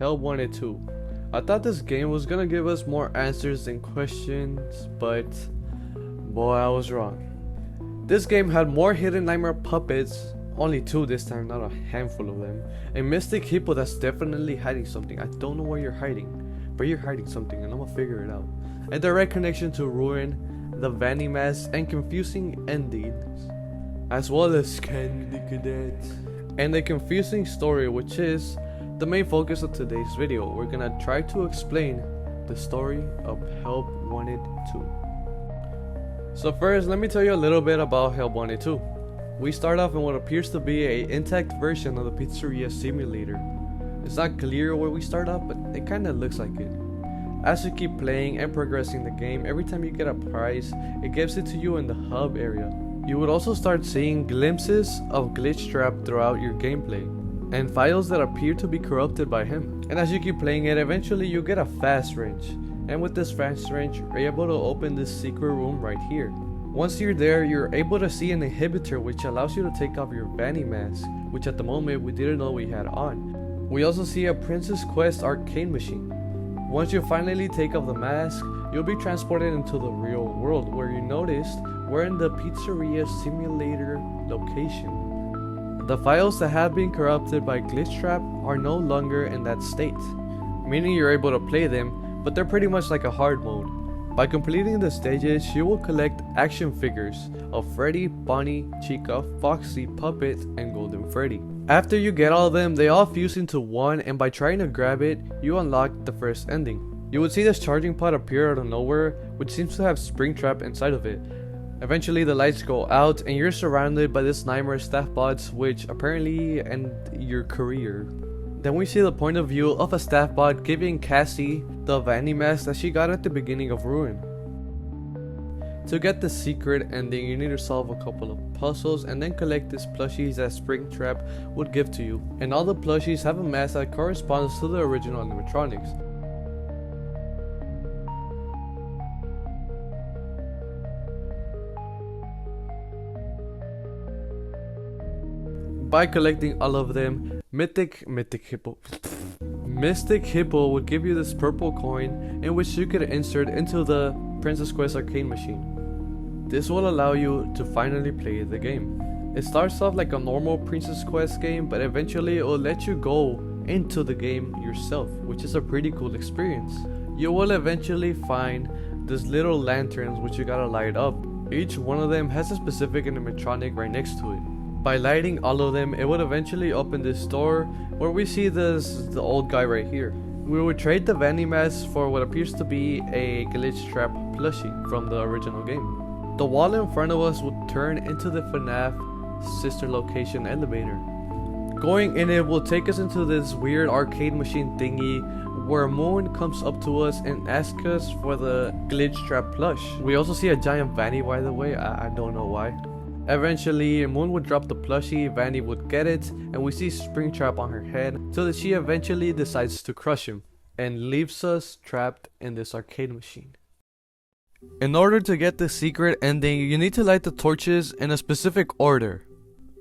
Help Wanted 2. I thought this game was gonna give us more answers than questions, but boy, I was wrong. This game had more hidden nightmare puppets, only 2 this time, not a handful of them. A mystic hippo that's definitely hiding something. I don't know where you're hiding, but you're hiding something and I'm gonna figure it out. A direct connection to Ruin, the Vanny Mask, and confusing endings, as well as Candy Cadet, and a confusing story, which is the main focus of today's video. We're gonna try to explain the story of Help Wanted 2. So first, let me tell you a little bit about Help Wanted 2. We start off in what appears to be an intact version of the pizzeria simulator. It's not clear where we start off, but it kinda looks like it. As you keep playing and progressing the game, every time you get a prize, it gives it to you in the hub area. You would also start seeing glimpses of Glitchtrap throughout your gameplay, and files that appear to be corrupted by him. And as you keep playing it, eventually you get a fast wrench. And with this fast wrench, you're able to open this secret room right here. Once you're there, you're able to see an inhibitor which allows you to take off your Vanny Mask, which at the moment we didn't know we had on. We also see a Princess Quest arcade machine. Once you finally take off the mask, you'll be transported into the real world, where you noticed we're in the pizzeria simulator location. The files that have been corrupted by Glitchtrap are no longer in that state, meaning you're able to play them, but they're pretty much like a hard mode. By completing the stages, you will collect action figures of Freddy, Bonnie, Chica, Foxy, Puppet, and Golden Freddy. After you get all of them, they all fuse into one, and by trying to grab it, you unlock the first ending. You would see this charging pod appear out of nowhere, which seems to have Springtrap inside of it. Eventually the lights go out and you're surrounded by this nightmare staff bots, which apparently end your career. Then we see the point of view of a staff bot giving Cassie the Vanny Mask that she got at the beginning of Ruin. To get the secret ending, you need to solve a couple of puzzles and then collect these plushies that Springtrap would give to you. And all the plushies have a mask that corresponds to the original animatronics. By collecting all of them, Mystic Hippo would give you this purple coin in which you could insert into the Princess Quest arcade machine. This will allow you to finally play the game. It starts off like a normal Princess Quest game, but eventually it will let you go into the game yourself, which is a pretty cool experience. You will eventually find these little lanterns which you gotta light up. Each one of them has a specific animatronic right next to it. By lighting all of them, it would eventually open this door where we see the old guy right here. We would trade the Vanny Mask for what appears to be a Glitchtrap plushie from the original game. The wall in front of us would turn into the FNaF sister location elevator. Going in it will take us into this weird arcade machine thingy where Moon comes up to us and asks us for the Glitchtrap plush. We also see a giant Vanny, by the way, I don't know why. Eventually, Moon would drop the plushie, Vanny would get it, and we see Springtrap on her head, so that she eventually decides to crush him, and leaves us trapped in this arcade machine. In order to get the secret ending, you need to light the torches in a specific order.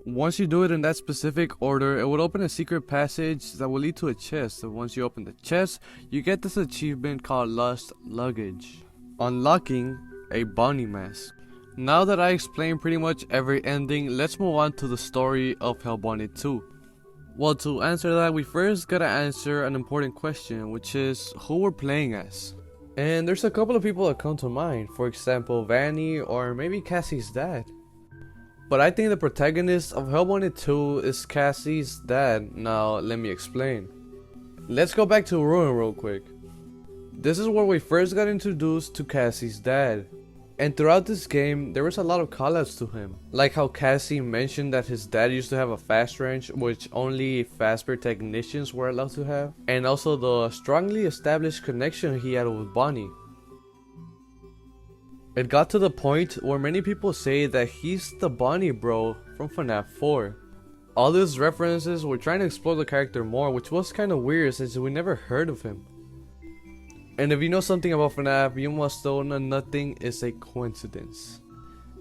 Once you do it in that specific order, it would open a secret passage that will lead to a chest, and once you open the chest, you get this achievement called Lost Luggage, unlocking a Bonnie Mask. Now that I explained pretty much every ending, let's move on to the story of Help Wanted 2. Well, to answer that, we first gotta answer an important question, which is who we're playing as. And there's a couple of people that come to mind, for example Vanny or maybe Cassie's dad. But I think the protagonist of Help Wanted 2 is Cassie's dad. Now let me explain. Let's go back to Ruin real quick. This is where we first got introduced to Cassie's dad. And throughout this game, there was a lot of callouts to him. Like how Cassie mentioned that his dad used to have a fast wrench, which only Fazbear technicians were allowed to have. And also the strongly established connection he had with Bonnie. It got to the point where many people say that he's the Bonnie bro from FNaF 4. All these references were trying to explore the character more, which was kinda weird since we never heard of him. And if you know something about FNaF, you must know that nothing is a coincidence.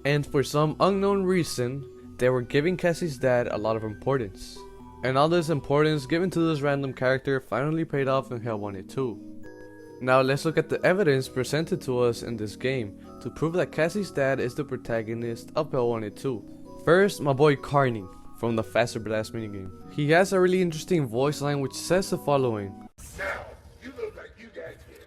And for some unknown reason, they were giving Cassie's dad a lot of importance. And all this importance given to this random character finally paid off in Hell Wanted 2. Now let's look at the evidence presented to us in this game to prove that Cassie's dad is the protagonist of Hell Wanted 2. First, my boy Carney from the Faster Blast minigame. He has a really interesting voice line which says the following. Now, you look like you got kids.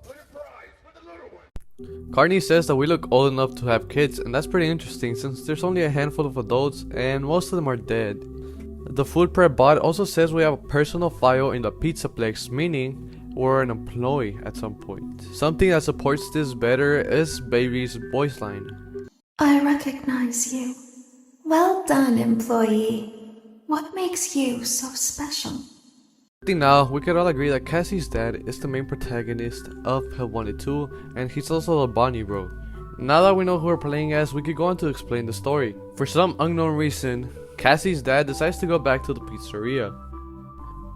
Put a prize for the little one. Carney says that we look old enough to have kids, and that's pretty interesting since there's only a handful of adults and most of them are dead. The food prep bot also says we have a personal file in the Pizzaplex, meaning we're an employee at some point. Something that supports this better is Baby's voice line. I recognize you. Well done, employee. What makes you so special? I think now we could all agree that Cassie's dad is the main protagonist of Hell Wanted 2, and he's also a Bonnie bro. Now that we know who we're playing as, we could go on to explain the story. For some unknown reason, Cassie's dad decides to go back to the pizzeria.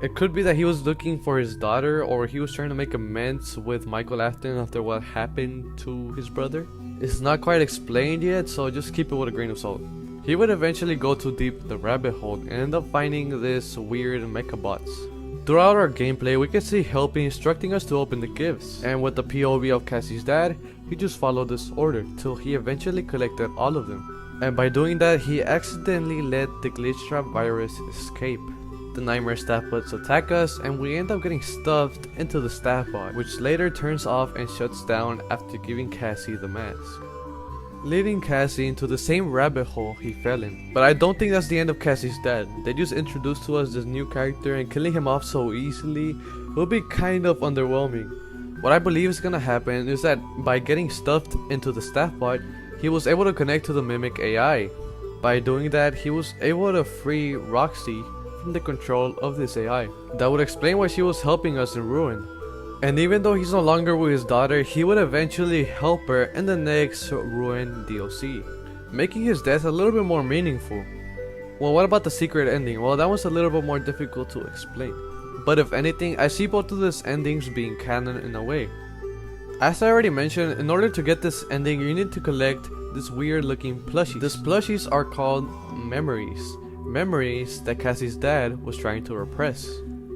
It could be that he was looking for his daughter, or he was trying to make amends with Michael Afton after what happened to his brother. It's not quite explained yet, so just keep it with a grain of salt. He would eventually go too deep the rabbit hole and end up finding this weird mecha bots. Throughout our gameplay, we can see Helpy instructing us to open the gifts, and with the POV of Cassie's dad, he just followed this order till he eventually collected all of them. And by doing that, he accidentally let the glitch trap virus escape. The nightmare staff bots attack us, and we end up getting stuffed into the staff bot, which later turns off and shuts down after giving Cassie the mask, leading Cassie into the same rabbit hole he fell in. But I don't think that's the end of Cassie's dad. They just introduced to us this new character, and killing him off so easily will be kind of underwhelming. What I believe is gonna happen is that by getting stuffed into the staff bot, he was able to connect to the Mimic AI. By doing that, he was able to free Roxy from the control of this AI. That would explain why she was helping us in Ruin. And even though he's no longer with his daughter, he would eventually help her in the next Ruin DLC, making his death a little bit more meaningful. Well, what about the secret ending? Well, that was a little bit more difficult to explain. But if anything, I see both of these endings being canon in a way. As I already mentioned, in order to get this ending, you need to collect this weird looking plushies. These plushies are called memories. Memories that Cassie's dad was trying to repress.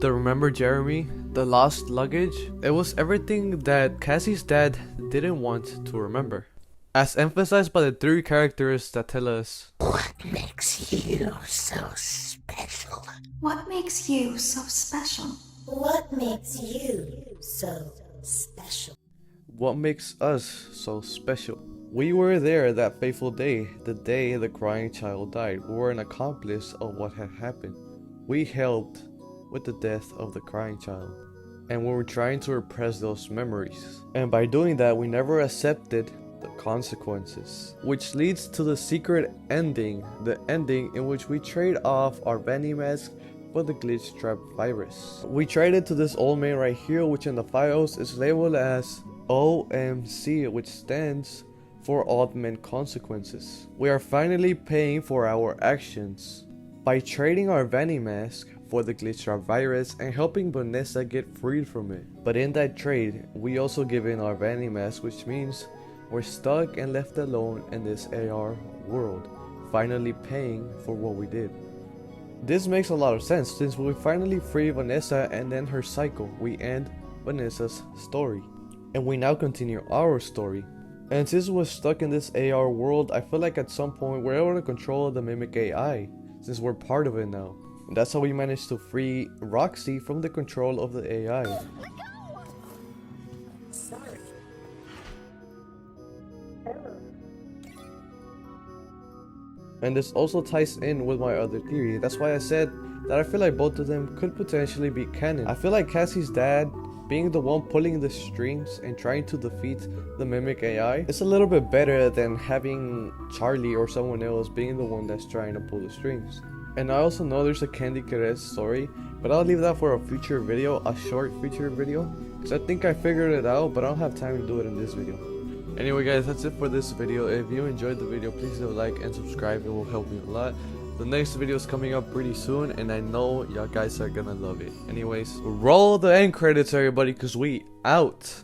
The Remember Jeremy, the lost luggage, it was everything that Cassie's dad didn't want to remember. As emphasized by the three characters that tell us, what makes you so special? What makes you so special? What makes you so special? What makes us so special? We were there that fateful day, the day the crying child died. We were an accomplice of what had happened. We helped with the death of the crying child, and we were trying to repress those memories. And by doing that, we never accepted the consequences, which leads to the secret ending, the ending in which we trade off our Vanny mask for the glitch trap virus. We traded to this old man right here, which in the files is labeled as OMC, which stands for Old Man Consequences. We are finally paying for our actions by trading our Vanny mask for the glitch trap virus and helping Vanessa get freed from it. But in that trade, we also give in our Vanny mask, which means we're stuck and left alone in this AR world, finally paying for what we did. This makes a lot of sense since we finally free Vanessa and end her cycle. We end Vanessa's story, and we now continue our story. And since we're stuck in this AR world, I feel like at some point we're able to control the Mimic AI, since we're part of it now. And that's how we managed to free Roxy from the control of the AI. Sorry. And this also ties in with my other theory. That's why I said that I feel like both of them could potentially be canon. I feel like Cassie's dad being the one pulling the strings and trying to defeat the Mimic AI is a little bit better than having Charlie or someone else being the one that's trying to pull the strings. And I also know there's a Candy Caress story, but I'll leave that for a future video, a short future video, because I think I figured it out, but I don't have time to do it in this video. Anyway guys, that's it for this video. If you enjoyed the video, please leave a like and subscribe. It will help me a lot. The next video is coming up pretty soon, and I know y'all guys are gonna love it. Anyways, roll the end credits everybody, because we out.